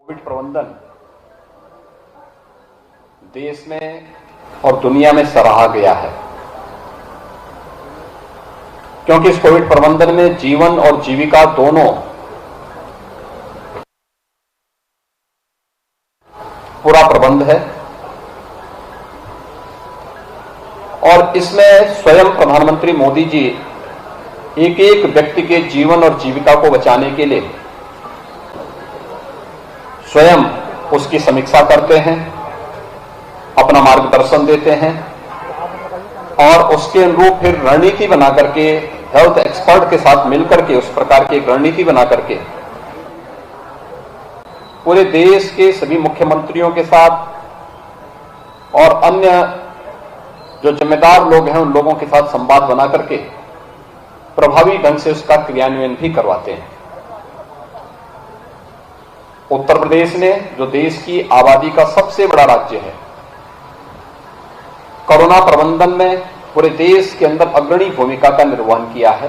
Covid प्रबंधन देश में और दुनिया में सराहा गया है, क्योंकि इस कोविड प्रबंधन में जीवन और जीविका दोनों पूरा प्रबंध है और इसमें स्वयं प्रधानमंत्री मोदी जी एक एक व्यक्ति के जीवन और जीविका को बचाने के लिए स्वयं उसकी समीक्षा करते हैं, अपना मार्गदर्शन देते हैं और उसके अनुरूप फिर रणनीति बना करके हेल्थ एक्सपर्ट के साथ मिलकर के उस प्रकार की एक रणनीति बना करके पूरे देश के सभी मुख्यमंत्रियों के साथ और अन्य जो जिम्मेदार लोग हैं उन लोगों के साथ संवाद बना करके प्रभावी ढंग से उसका क्रियान्वयन भी करवाते हैं। उत्तर प्रदेश ने, जो देश की आबादी का सबसे बड़ा राज्य है, कोरोना प्रबंधन में पूरे देश के अंदर अग्रणी भूमिका का निर्वहन किया है।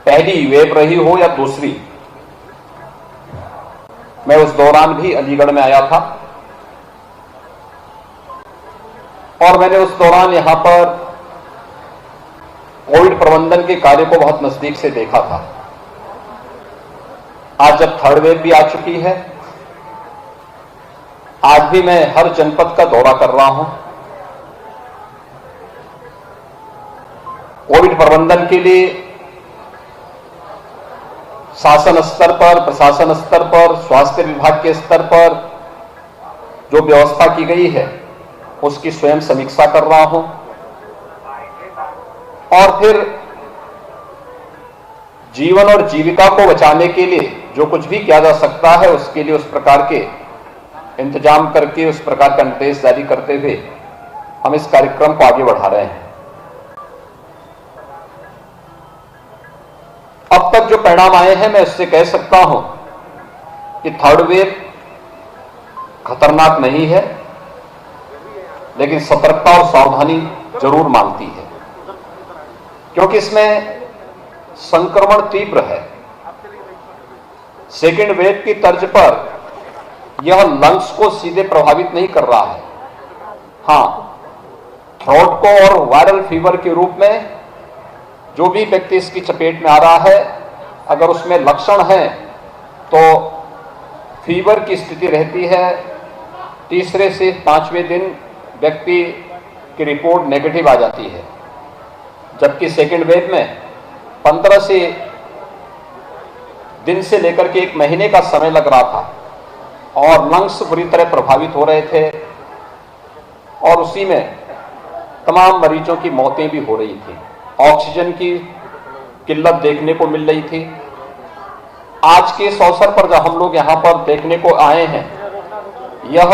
पहली वेव रही हो या दूसरी, मैं उस दौरान भी अलीगढ़ में आया था और मैंने उस दौरान यहां पर कोविड प्रबंधन के कार्य को बहुत नजदीक से देखा था। आज जब थर्ड वेव भी आ चुकी है, आज भी मैं हर जनपद का दौरा कर रहा हूं। कोविड प्रबंधन के लिए शासन स्तर पर, प्रशासन स्तर पर, स्वास्थ्य विभाग के स्तर पर जो व्यवस्था की गई है उसकी स्वयं समीक्षा कर रहा हूं और फिर जीवन और जीविका को बचाने के लिए जो कुछ भी किया जा सकता है उसके लिए उस प्रकार के इंतजाम करके, उस प्रकार का निर्देश जारी करते हुए हम इस कार्यक्रम को आगे बढ़ा रहे हैं। अब तक जो परिणाम आए हैं, मैं उससे कह सकता हूं कि थर्ड वेव खतरनाक नहीं है, लेकिन सतर्कता और सावधानी जरूर मांगती है, क्योंकि इसमें संक्रमण तीव्र है। सेकेंड वेव की तर्ज पर यह लंग्स को सीधे प्रभावित नहीं कर रहा है। हां, थ्रोट को और वायरल फीवर के रूप में जो भी व्यक्ति इसकी चपेट में आ रहा है, अगर उसमें लक्षण हैं तो फीवर की स्थिति रहती है। तीसरे से 5वें दिन व्यक्ति की रिपोर्ट नेगेटिव आ जाती है, जबकि सेकेंड वेव में 15 से दिन से लेकर के 1 महीने का समय लग रहा था और लंग्स बुरी तरह प्रभावित हो रहे थे और उसी में तमाम मरीजों की मौतें भी हो रही थी। ऑक्सीजन की किल्लत देखने को मिल रही थी। आज के इस अवसर पर जब हम लोग यहां पर देखने को आए हैं, यह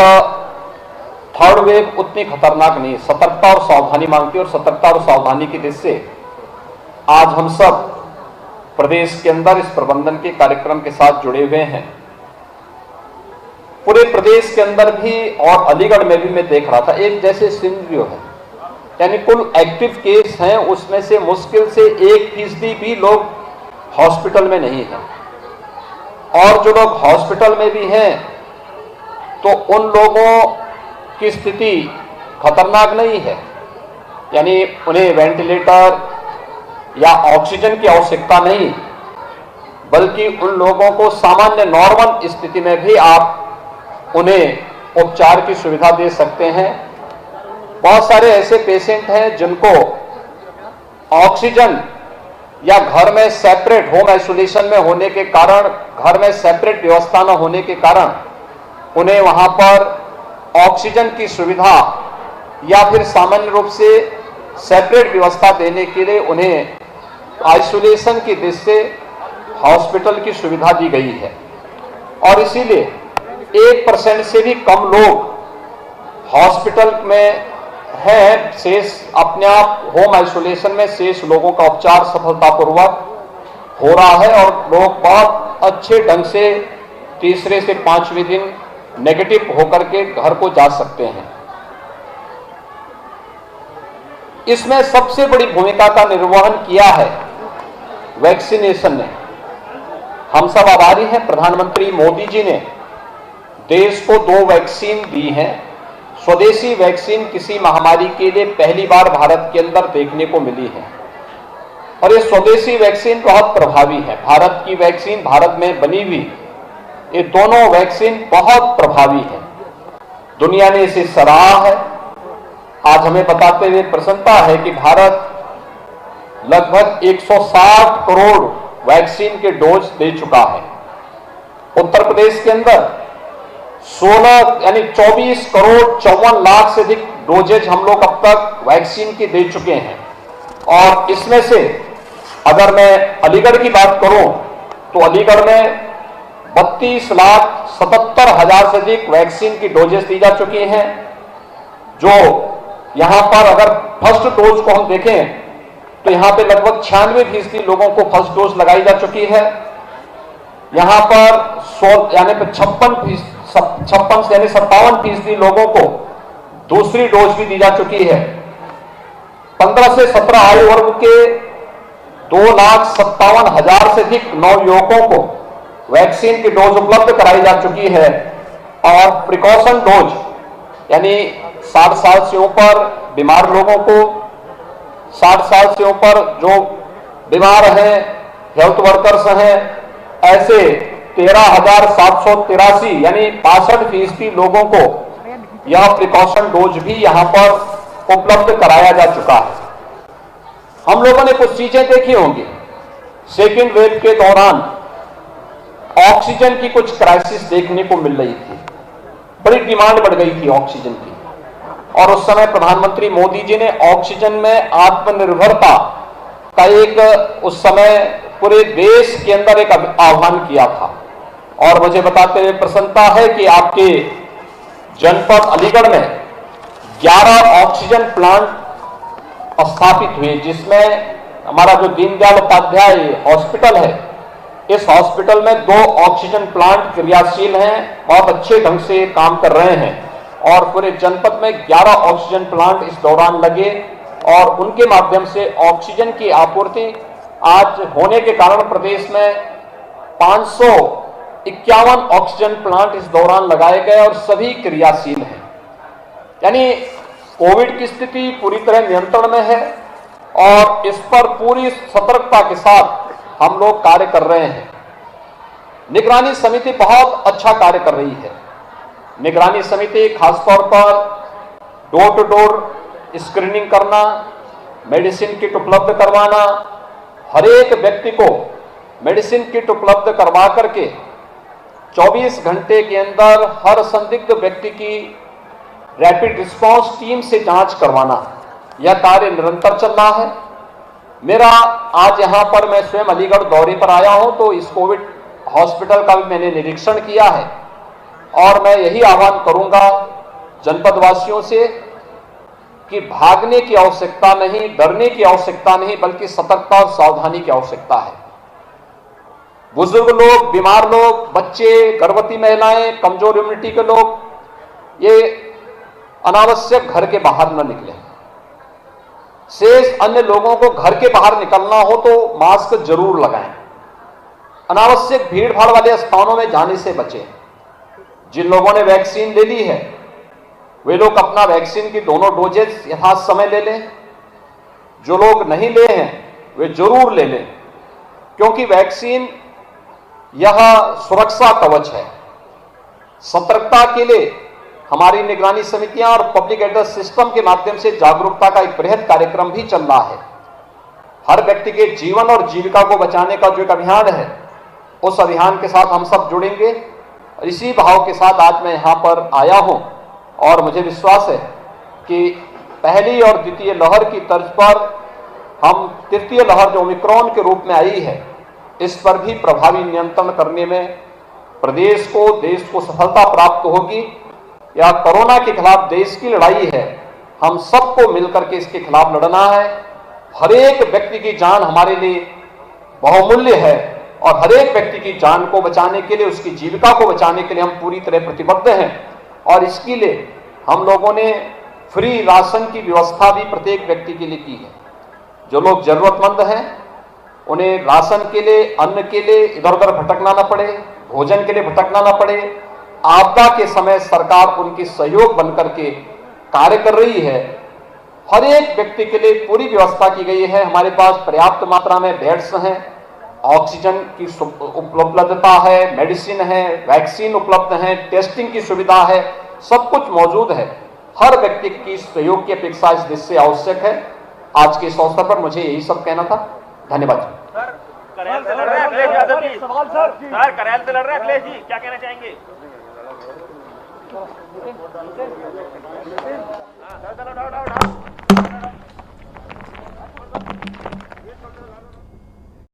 थर्ड वेव उतनी खतरनाक नहीं, सतर्कता और सावधानी मांगती है और सतर्कता और सावधानी की दृष्टि से आज हम सब प्रदेश के अंदर इस प्रबंधन के कार्यक्रम के साथ जुड़े हुए हैं। पूरे प्रदेश के अंदर भी और अलीगढ़ में भी मैं देख रहा था एक जैसे सिनेरियो है, यानी कुल एक्टिव केस हैं उसमें से मुश्किल से 1% भी लोग हॉस्पिटल में नहीं हैं और जो लोग हॉस्पिटल में भी हैं तो उन लोगों की स्थिति खतरनाक नहीं है, यानी उन्हें वेंटिलेटर या ऑक्सीजन की आवश्यकता नहीं, बल्कि उन लोगों को सामान्य नॉर्मल स्थिति में भी आप उन्हें उपचार की सुविधा दे सकते हैं। बहुत सारे ऐसे पेशेंट हैं जिनको ऑक्सीजन या घर में सेपरेट होम आइसोलेशन में होने के कारण, घर में सेपरेट व्यवस्था न होने के कारण उन्हें वहां पर ऑक्सीजन की सुविधा या फिर सामान्य रूप से सेपरेट व्यवस्था देने के लिए उन्हें आइसोलेशन की दृष्टि से हॉस्पिटल की सुविधा दी गई है और इसीलिए 1% से भी कम लोग हॉस्पिटल में हैं। शेष अपने आप होम आइसोलेशन में शेष लोगों का उपचार सफलतापूर्वक हो रहा है और लोग बहुत अच्छे ढंग से तीसरे से 5वें दिन नेगेटिव होकर के घर को जा सकते हैं। इसमें सबसे बड़ी भूमिका का निर्वहन किया है वैक्सीनेशन ने। हम सब आभारी हैं। प्रधानमंत्री मोदी जी ने देश को 2 वैक्सीन दी हैं। स्वदेशी वैक्सीन किसी महामारी के लिए पहली बार भारत के अंदर देखने को मिली है और ये स्वदेशी वैक्सीन बहुत प्रभावी है। भारत की वैक्सीन, भारत में बनी हुई, ये दोनों वैक्सीन बहुत प्रभावी है। दुनिया ने इसे सराहा है। आज हमें बताते हुए प्रसन्नता है कि भारत लगभग 160 करोड़ वैक्सीन के डोज दे चुका है। उत्तर प्रदेश के अंदर 16 यानी 24 करोड़ 54 लाख से अधिक डोजेज हम लोग अब तक वैक्सीन के दे चुके हैं। और इसमें से अगर मैं अलीगढ़ की बात करूं तो अलीगढ़ में 32,77,000 से अधिक वैक्सीन की डोजेस दी जा चुकी हैं। जो यहां पर अगर फर्स्ट डोज को हम देखें तो यहां पे लगभग 96% लोगों को फर्स्ट डोज लगाई जा चुकी है। यहां पर 56 यानी 57% लोगों को दूसरी डोज भी दी जा चुकी है। 15 से 17 आयु वर्ग के 2,57,000 से अधिक नवयुवकों को वैक्सीन की डोज उपलब्ध कराई जा चुकी है। और प्रिकॉशन डोज यानी 60 साल से ऊपर बीमार लोगों को, 60 साल से ऊपर जो बीमार हैं, हेल्थ वर्कर्स हैं, ऐसे 13,783 यानी 65% लोगों को यह प्रिकॉशन डोज भी यहां पर उपलब्ध कराया जा चुका है। हम लोगों ने कुछ चीजें देखी होंगी। सेकेंड वेव के दौरान ऑक्सीजन की कुछ क्राइसिस देखने को मिल रही थी, बड़ी डिमांड बढ़ गई थी ऑक्सीजन की, और उस समय प्रधानमंत्री मोदी जी ने ऑक्सीजन में आत्मनिर्भरता का एक उस समय पूरे देश के अंदर एक आह्वान किया था। और मुझे बताते हुए प्रसन्नता है कि आपके जनपद अलीगढ़ में 11 ऑक्सीजन प्लांट स्थापित हुए, जिसमें हमारा जो दीनदयाल उपाध्याय हॉस्पिटल है, इस हॉस्पिटल में 2 ऑक्सीजन प्लांट क्रियाशील हैं, बहुत अच्छे ढंग से काम कर रहे हैं। और पूरे जनपद में 11 ऑक्सीजन प्लांट इस दौरान लगे और उनके माध्यम से ऑक्सीजन की आपूर्ति आज होने के कारण प्रदेश में 551 ऑक्सीजन प्लांट इस दौरान लगाए गए और सभी क्रियाशील हैं। यानी कोविड की स्थिति पूरी तरह नियंत्रण में है और इस पर पूरी सतर्कता के साथ हम लोग कार्य कर रहे हैं। निगरानी समिति बहुत अच्छा कार्य कर रही है। निगरानी समिति खासतौर पर डोर टू डोर स्क्रीनिंग करना, मेडिसिन किट उपलब्ध करवाना, हर एक व्यक्ति को मेडिसिन किट उपलब्ध करवा करके 24 घंटे के अंदर हर संदिग्ध व्यक्ति की रैपिड रिस्पांस टीम से जांच करवाना, यह कार्य निरंतर चल रहा है। मेरा आज यहां पर मैं स्वयं अलीगढ़ दौरे पर आया हूं तो इस कोविड हॉस्पिटल का भी मैंने निरीक्षण किया है और मैं यही आह्वान करूंगा जनपद वासियों से कि भागने की आवश्यकता नहीं, डरने की आवश्यकता नहीं, बल्कि सतर्कता और सावधानी की आवश्यकता है। बुजुर्ग लोग, बीमार लोग, बच्चे, गर्भवती महिलाएं, कमजोर इम्यूनिटी के लोग, ये अनावश्यक घर के बाहर न निकलें। शेष अन्य लोगों को घर के बाहर निकलना हो तो मास्क जरूर लगाएं। अनावश्यक भीड़ भाड़ वाले स्थानों में जाने से बचें। जिन लोगों ने वैक्सीन ले ली है वे लोग अपना वैक्सीन की दोनों डोजेज यथासमय समय ले लें। जो लोग नहीं ले हैं वे जरूर ले लें, क्योंकि वैक्सीन यह सुरक्षा कवच है। सतर्कता के लिए हमारी निगरानी समितियां और पब्लिक एड्रेस सिस्टम के माध्यम से जागरूकता का एक बृहद कार्यक्रम भी चल रहा है। हर व्यक्ति के जीवन और जीविका को बचाने का जो एक अभियान है, उस अभियान के साथ हम सब जुड़ेंगे। और इसी भाव के साथ आज मैं यहां पर आया हूं और मुझे विश्वास है कि पहली और द्वितीय लहर की तर्ज पर हम तृतीय लहर जो ओमिक्रॉन के रूप में आई है, इस पर भी प्रभावी नियंत्रण करने में प्रदेश को, देश को सफलता प्राप्त होगी। यह कोरोना के खिलाफ देश की लड़ाई है, हम सबको मिलकर के इसके खिलाफ लड़ना है। हर एक व्यक्ति की जान हमारे लिए बहुमूल्य है और हर एक व्यक्ति की जान को बचाने के लिए, उसकी जीविका को बचाने के लिए हम पूरी तरह प्रतिबद्ध हैं। और इसके लिए हम लोगों ने फ्री राशन की व्यवस्था भी प्रत्येक व्यक्ति के लिए की है। जो लोग जरूरतमंद हैं उन्हें राशन के लिए, अन्न के लिए इधर उधर भटकना ना पड़े, भोजन के लिए भटकना ना पड़े। आपदा के समय सरकार उनकी सहयोग बनकर के कार्य कर रही है। हर एक व्यक्ति के लिए पूरी व्यवस्था की गई है। हमारे पास पर्याप्त मात्रा में बेड्स हैं, ऑक्सीजन की उपलब्धता है, मेडिसिन है, वैक्सीन उपलब्ध है, टेस्टिंग की सुविधा है, सब कुछ मौजूद है। हर व्यक्ति की सहयोग की अपेक्षा इस देश से आवश्यक है। आज के इस अवसर पर मुझे यही सब कहना था। धन्यवाद। सर, करेल से लड़ रहे हैं अखिलेश यादव जी। सर, करेल से लड़ रहे हैं अखिलेश जी, क्या कहना चाहेंगे? हाँ,